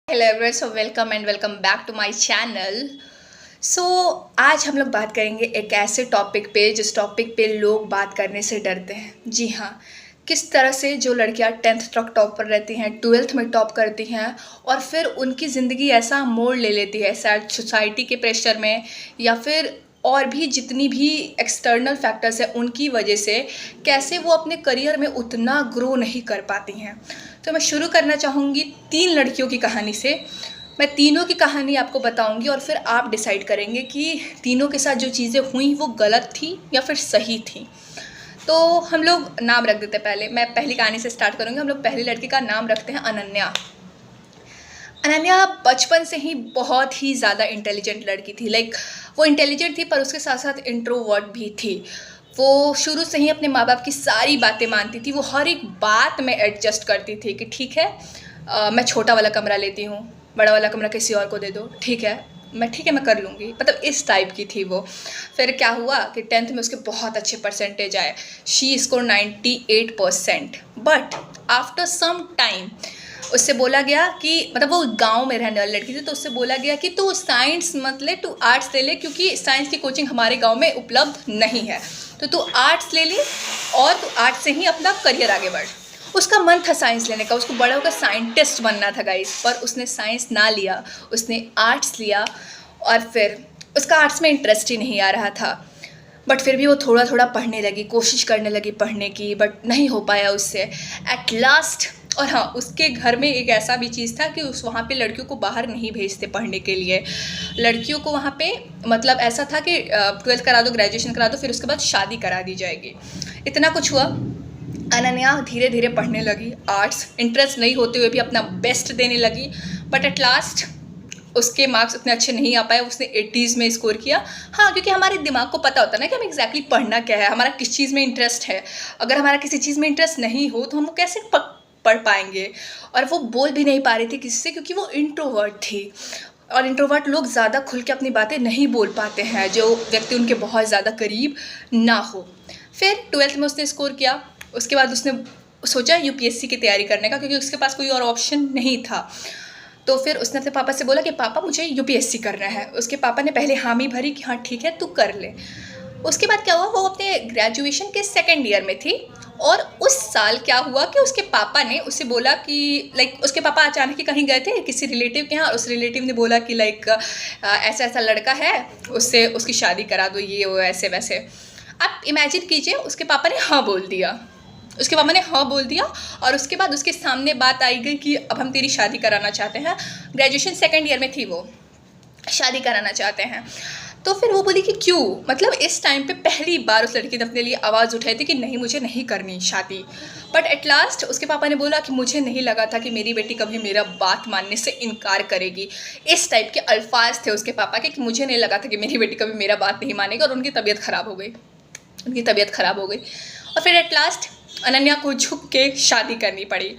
Hello everyone, so welcome and welcome back to my channel. So आज हम लोग बात करेंगे एक ऐसे टॉपिक पे जिस टॉपिक पे लोग बात करने से डरते हैं। जी हाँ, किस तरह से जो लड़कियां 10th तक टॉप पर रहती हैं, 12th में टॉप करती हैं और फिर उनकी ज़िंदगी ऐसा मोड़ ले लेती है शायद सोसाइटी के प्रेशर में या फिर और भी जितनी भी एक्सटर्नल फैक्टर्स हैं उनकी वजह से कैसे वो अपने करियर में उतना ग्रो नहीं कर पाती हैं। तो मैं शुरू करना चाहूँगी 3 लड़कियों की कहानी से। मैं तीनों की कहानी आपको बताऊंगी और फिर आप डिसाइड करेंगे कि तीनों के साथ जो चीज़ें हुई वो गलत थी या फिर सही थी। तो हम लोग नाम रख देते हैं। पहले मैं पहली कहानी से स्टार्ट करूँगी। हम लोग पहली लड़की का नाम रखते हैं अनन्या। अनन्या बचपन से ही बहुत ही ज़्यादा इंटेलिजेंट लड़की थी। वो इंटेलिजेंट थी पर उसके साथ साथ इंट्रोवर्ट भी थी। वो शुरू से ही अपने माँ बाप की सारी बातें मानती थी। वो हर एक बात में एडजस्ट करती थी कि ठीक है, मैं छोटा वाला कमरा लेती हूँ, बड़ा वाला कमरा किसी और को दे दो, ठीक है मैं कर लूँगी। मतलब इस टाइप की थी वो। फिर क्या हुआ कि 10th में उसके बहुत अच्छे परसेंटेज आए। She score 98%। But after some time उससे बोला गया कि मतलब वो गांव में रहने वाली लड़की थी, तो उससे बोला गया कि तू साइंस मत ले, तू आर्ट्स ले ले, क्योंकि साइंस की कोचिंग हमारे गांव में उपलब्ध नहीं है। तो तू आर्ट्स ले ली और तू आर्ट्स से ही अपना करियर आगे बढ़। उसका मन था साइंस लेने का, उसको बड़ा होकर साइंटिस्ट बनना था गाइस, पर उसने साइंस ना लिया, उसने आर्ट्स लिया। और फिर उसका आर्ट्स में इंटरेस्ट ही नहीं आ रहा था। बट फिर भी वो थोड़ा थोड़ा पढ़ने लगी, कोशिश करने लगी पढ़ने की, बट नहीं हो पाया उससे एट लास्ट। और हाँ, उसके घर में एक ऐसा भी चीज़ था कि उस वहाँ पे लड़कियों को बाहर नहीं भेजते पढ़ने के लिए। लड़कियों को वहाँ पे मतलब ऐसा था कि 12th करा दो, ग्रेजुएशन करा दो, फिर उसके बाद शादी करा दी जाएगी। इतना कुछ हुआ। अनन्या धीरे धीरे पढ़ने लगी आर्ट्स, इंटरेस्ट नहीं होते हुए भी अपना बेस्ट देने लगी। बट एट लास्ट उसके मार्क्स उतने अच्छे नहीं आ पाए। उसने 80s में स्कोर किया। हाँ, क्योंकि हमारे दिमाग को पता होता है ना कि हमें एग्जैक्टली पढ़ना क्या है, हमारा किस चीज़ में इंटरेस्ट है। अगर हमारा किसी चीज़ में इंटरेस्ट नहीं हो तो हम कैसे पढ़ पाएंगे। और वो बोल भी नहीं पा रही थी किसी से, क्योंकि वो इंट्रोवर्ट थी। और इंट्रोवर्ट लोग ज़्यादा खुल के अपनी बातें नहीं बोल पाते हैं जो व्यक्ति उनके बहुत ज़्यादा करीब ना हो। फिर 12th में उसने स्कोर किया। उसके बाद उसने सोचा यूपीएससी की तैयारी करने का, क्योंकि उसके पास कोई और ऑप्शन नहीं था। तो फिर उसने अपने पापा से बोला कि पापा मुझे यूपीएससी करना है। उसके पापा ने पहले हामी भरी कि हाँ ठीक है तू कर ले। उसके बाद क्या हुआ, वो अपने ग्रेजुएशन के 2nd ईयर में थी। और उस साल क्या हुआ कि उसके पापा ने उससे बोला कि उसके पापा अचानक ही कहीं गए थे किसी रिलेटिव के यहाँ, और उस रिलेटिव ने बोला कि ऐसा ऐसा लड़का है, उससे उसकी शादी करा दो, ये वो ऐसे वैसे। आप इमेजिन कीजिए, उसके पापा ने हाँ बोल दिया। उसके पापा ने हाँ बोल दिया और उसके बाद उसके सामने बात आई गई कि अब हम तेरी शादी कराना चाहते हैं। ग्रेजुएशन 2nd ईयर में थी वो, शादी कराना चाहते हैं। तो फिर वो बोली कि क्यों, मतलब इस टाइम पे पहली बार उस लड़की ने अपने लिए आवाज़ उठाई थी कि नहीं मुझे नहीं करनी शादी। बट एट लास्ट उसके पापा ने बोला कि मुझे नहीं लगा था कि मेरी बेटी कभी मेरा बात मानने से इनकार करेगी। इस टाइप के अल्फाज थे उसके पापा के कि मुझे नहीं लगा था कि मेरी बेटी कभी मेरा बात नहीं मानेगी। और उनकी तबीयत ख़राब हो गई, और फिर एट लास्ट अनन्या को झुक के शादी करनी पड़ी।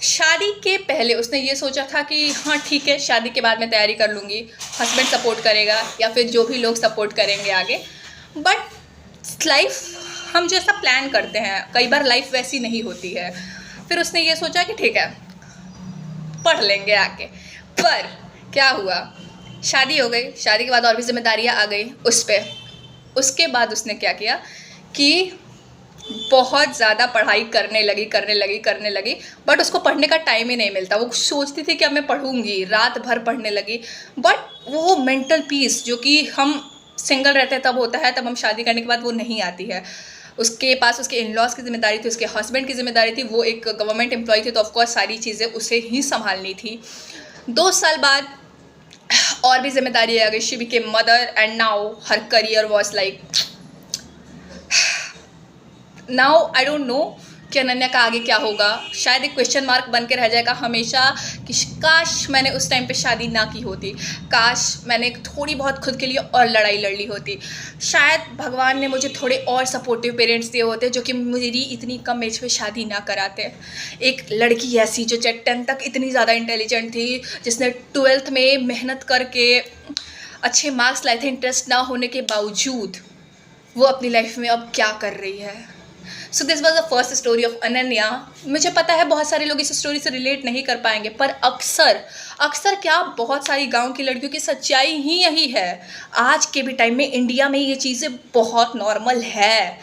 शादी के पहले उसने ये सोचा था कि हाँ ठीक है, शादी के बाद मैं तैयारी कर लूँगी, हस्बैंड सपोर्ट करेगा या फिर जो भी लोग सपोर्ट करेंगे आगे। बट लाइफ हम जैसा प्लान करते हैं कई बार लाइफ वैसी नहीं होती है। फिर उसने ये सोचा कि ठीक है पढ़ लेंगे आगे। पर क्या हुआ, शादी हो गई। शादी के बाद और भी जिम्मेदारियाँ आ गई उस पर। उसके बाद उसने क्या किया कि बहुत ज़्यादा पढ़ाई करने लगी। बट उसको पढ़ने का टाइम ही नहीं मिलता। वो सोचती थी कि अब मैं पढ़ूंगी, रात भर पढ़ने लगी। बट वो मेंटल पीस जो कि हम सिंगल रहते हैं तब होता है, तब हम शादी करने के बाद वो नहीं आती है। उसके पास उसके इन लॉज की जिम्मेदारी थी, उसके हस्बैंड की जिम्मेदारी थी। वो एक गवर्नमेंट एम्प्लॉय थी, तो ऑफकोर्स सारी चीज़ें उसे ही संभालनी थी। 2 साल बाद और भी जिम्मेदारी आ गई। She became mother and now her career was now I don't know कि अनन्या का आगे क्या होगा। शायद एक क्वेश्चन मार्क बन के रह जाएगा हमेशा कि काश मैंने उस टाइम पे शादी ना की होती, काश मैंने थोड़ी बहुत खुद के लिए और लड़ाई लड़ ली होती, शायद भगवान ने मुझे थोड़े और सपोर्टिव पेरेंट्स दिए होते जो कि मेरी इतनी कम एज पे शादी ना कराते। एक लड़की ऐसी जो 10th तक इतनी ज़्यादा इंटेलिजेंट थी, जिसने 12th में मेहनत करके अच्छे मार्क्स लाए थे इंटरेस्ट ना होने के बावजूद, वो अपनी लाइफ में अब क्या कर रही है। So this was the first story of Ananya. मुझे पता है बहुत सारे लोग इस स्टोरी से रिलेट नहीं कर पाएंगे, पर अक्सर क्या बहुत सारी गांव की लड़कियों की सच्चाई ही यही है। आज के भी टाइम में इंडिया में ये चीज़ें बहुत नॉर्मल है,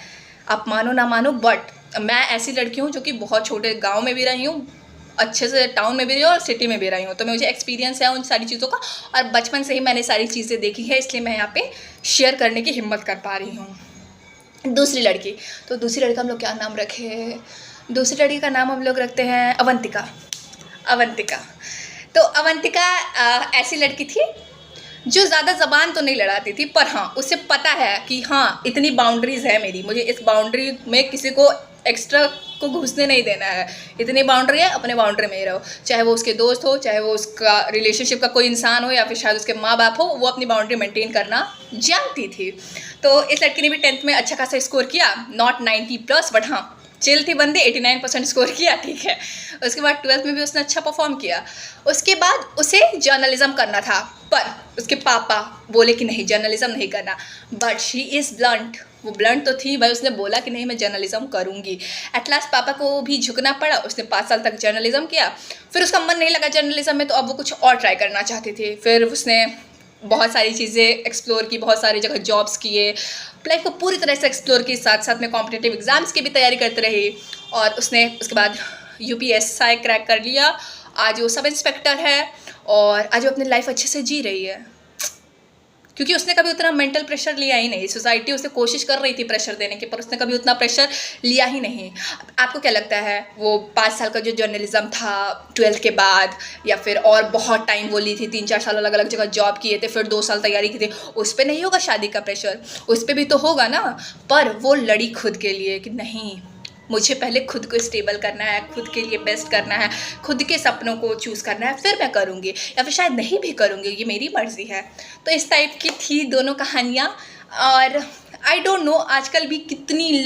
आप मानो ना मानो, बट मैं ऐसी लड़की हूँ जो कि बहुत छोटे गाँव में भी रही हूँ, अच्छे से टाउन में भी रही हूँ और सिटी में भी रही हूँ, तो मुझे एक्सपीरियंस है उन सारी चीज़ों का और बचपन से ही मैंने सारी चीज़ें देखी है, इसलिए मैं यहाँ पे शेयर करने की हिम्मत कर पा रही हूँ। दूसरी लड़की का हम लोग क्या नाम रखे? दूसरी लड़की का नाम हम लोग रखते हैं अवंतिका। तो अवंतिका ऐसी लड़की थी जो ज़्यादा ज़बान तो नहीं लड़ाती थी, पर हाँ उसे पता है कि हाँ इतनी बाउंड्रीज़ है मेरी, मुझे इस बाउंड्री में किसी को एक्स्ट्रा को घुसने नहीं देना है, इतनी बाउंड्री है, अपने बाउंड्री में ही रहो, चाहे वो उसके दोस्त हो, चाहे वो उसका रिलेशनशिप का कोई इंसान हो या फिर शायद उसके माँ बाप हो, वो अपनी बाउंड्री मेंटेन करना जानती थी। तो इस लड़की ने भी 10th में अच्छा खासा स्कोर किया, नॉट 90+, बट हाँ चिल थी बंदी, 89% स्कोर किया, ठीक है। उसके बाद 12th में भी उसने अच्छा परफॉर्म किया। उसके बाद उसे जर्नलिज्म करना था, पर उसके पापा बोले कि नहीं जर्नलिज्म नहीं करना, बट शी इज़ ब्लंट, वो ब्लंट तो थी भाई, उसने बोला कि नहीं मैं जर्नलिज्म करूँगी। एट लास्ट पापा को भी झुकना पड़ा, उसने 5 साल तक जर्नलिज्म किया, फिर उसका मन नहीं लगा जर्नलिज्म में, तो अब वो कुछ और ट्राई करना चाहती थी। फिर उसने बहुत सारी चीज़ें एक्सप्लोर की, बहुत सारी जगह जॉब्स किए, लाइफ को पूरी तरह से एक्सप्लोर की, साथ साथ में कॉम्पिटिटिव एग्ज़ाम्स की भी तैयारी करती रही और उसने उसके बाद UPSI क्रैक कर लिया। आज वो सब इंस्पेक्टर है और आज वो अपनी लाइफ अच्छे से जी रही है, क्योंकि उसने कभी उतना मेंटल प्रेशर लिया ही नहीं। सोसाइटी उसे कोशिश कर रही थी प्रेशर देने की, पर उसने कभी उतना प्रेशर लिया ही नहीं। आपको क्या लगता है वो 5 साल का जो जर्नलिज्म था 12th के बाद, या फिर और बहुत टाइम वो ली थी, 3-4 साल अलग अलग जगह जॉब किए थे, फिर 2 साल तैयारी की थी, उस पर नहीं होगा शादी का प्रेशर? उस पर भी तो होगा ना। पर वो लड़ी खुद के लिए कि नहीं, मुझे पहले खुद को स्टेबल करना है, खुद के लिए बेस्ट करना है, खुद के सपनों को चूज़ करना है, फिर मैं करूँगी या फिर शायद नहीं भी करूँगी, ये मेरी मर्ज़ी है। तो इस टाइप की थी दोनों कहानियाँ। और आई डोंट नो आजकल भी कितनी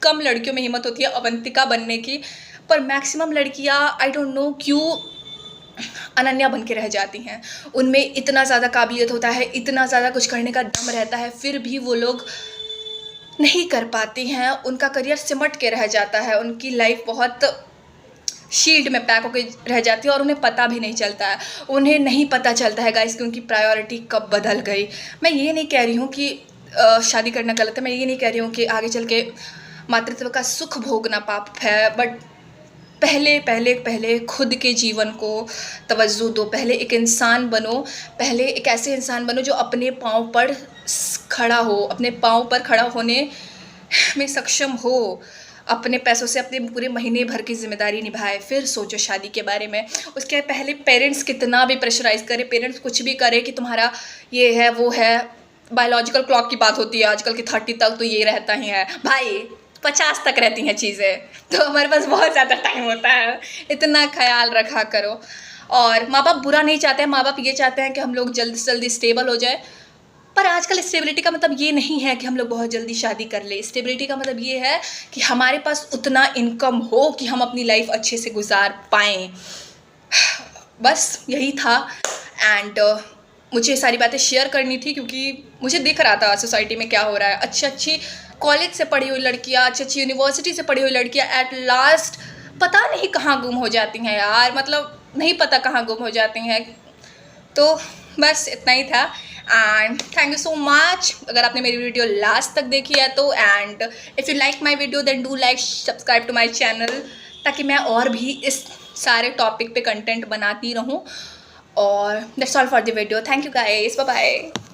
कम लड़कियों में हिम्मत होती है अवंतिका बनने की, पर मैक्सिमम लड़कियाँ आई डोंट नो क्यों अनन्या बन के रह जाती हैं। उनमें इतना ज़्यादा काबिलियत होता है, इतना ज़्यादा कुछ करने का दम रहता है, फिर भी वो लोग नहीं कर पाती हैं, उनका करियर सिमट के रह जाता है, उनकी लाइफ बहुत शील्ड में पैक होकर रह जाती है और उन्हें पता भी नहीं चलता है। उन्हें नहीं पता चलता है गाइस कि उनकी प्रायोरिटी कब बदल गई। मैं ये नहीं कह रही हूँ कि शादी करना गलत है, मैं ये नहीं कह रही हूँ कि आगे चल के मातृत्व का सुख भोगना पाप है, बट पहले खुद के जीवन को तवज्जो दो, पहले एक इंसान बनो, पहले एक ऐसे इंसान बनो जो अपने पाँव पर खड़ा हो, अपने पाँव पर खड़ा होने में सक्षम हो, अपने पैसों से अपने पूरे महीने भर की जिम्मेदारी निभाए, फिर सोचो शादी के बारे में। उसके पहले पेरेंट्स कितना भी प्रेशराइज करे, पेरेंट्स कुछ भी करे कि तुम्हारा ये है वो है, बायोलॉजिकल क्लॉक की बात होती है आजकल की, 30 तक तो ये रहता ही है भाई, 50 तक रहती हैं चीज़ें, तो हमारे पास बहुत ज़्यादा टाइम होता है, इतना ख्याल रखा करो। और माँ बाप बुरा नहीं चाहते हैं, माँ बाप ये चाहते हैं कि हम लोग जल्दी से जल्दी स्टेबल हो जाए, पर आजकल स्टेबिलिटी का मतलब ये नहीं है कि हम लोग बहुत जल्दी शादी कर ले। स्टेबिलिटी का मतलब ये है कि हमारे पास उतना इनकम हो कि हम अपनी लाइफ अच्छे से गुजार पाएँ। बस यही था। एंड मुझे ये सारी बातें शेयर करनी थी क्योंकि मुझे दिख रहा था सोसाइटी में क्या हो रहा है। अच्छी कॉलेज से पढ़ी हुई लड़कियाँ, अच्छी यूनिवर्सिटी से पढ़ी हुई लड़कियाँ एट लास्ट पता नहीं कहाँ गुम हो जाती हैं यार, मतलब नहीं पता कहाँ गुम हो जाती हैं। तो बस इतना ही था and thank you so much अगर आपने मेरी वीडियो लास्ट तक देखी है तो। And if you like my video then do like subscribe to my channel, ताकि मैं और भी इस सारे टॉपिक पे कंटेंट बनाती रहूँ। और that's all for the video. Thank you guys, bye bye.